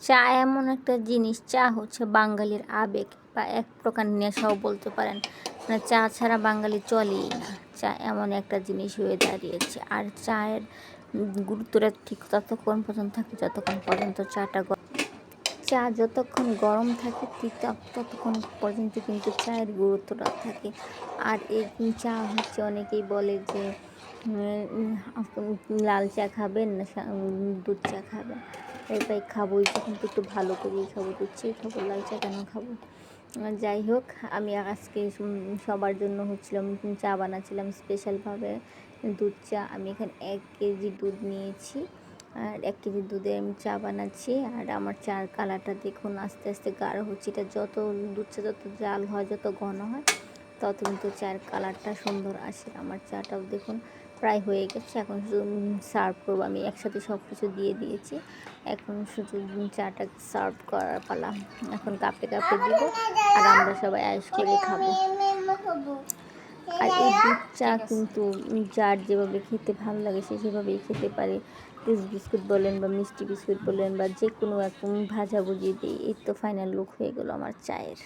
চা এমন একটা জিনিস, চা হচ্ছে বাঙালির আবেগ বা এক প্রকার নেশাও বলতে পারেন। মানে চা ছাড়া বাঙালি চলেই না। চা এমন একটা জিনিস হয়ে দাঁড়িয়েছে। আর চায়ের গুরুত্বটা ঠিক ততক্ষণ পর্যন্ত থাকে যতক্ষণ পর্যন্ত চা যতক্ষণ গরম থাকে ঠিক ততক্ষণ পর্যন্ত কিন্তু চায়ের গুরুত্বটা থাকে। আর এই চা হচ্ছে অনেকেই বলে যে লাল চা খাবেন না দুধ চা খাবেন। এটাই খাবো, যখন তো একটু ভালো করেই খাবো, দুধ চাই খাবো, লাল চা কেন খাবো। যাই হোক, আমি আজকে সবার জন্য হচ্ছিলাম চা বানাচ্ছিলাম স্পেশালভাবে দুধ চা। আমি এখানে 1 কেজি দুধ নিয়েছি, আর 1 কেজি দুধে আমি চা বানাচ্ছি। আর আমার চার কালারটা দেখুন আস্তে আস্তে গাঢ় হচ্ছে। এটা যত দুধ চা যত জাল হয়, যত ঘন হয়, তত কিন্তু চায়ের কালারটা সুন্দর আসে। আমার চাটাও দেখুন প্রায় হয়ে গেছে। এখন শুধু সার্ভ করবো। আমি একসাথে সব কিছু দিয়ে দিয়েছি। এখন শুধু চাটাকে সার্ভ করার পালা। এখন কাপে কাপে দিব, আর আমরা সবাই আয়েশ করে খাবো। আর এই দুধ চা কিন্তু যার যেভাবে খেতে ভালো লাগে সে সেভাবেই খেতে পারে। টোস্ট বিস্কুট বলেন বা মিষ্টি বিস্কুট বলেন বা যে কোনো একদম ভাজাভুজি দিয়ে, এই তো ফাইনাল লুক হয়ে গেলো আমার চায়ের।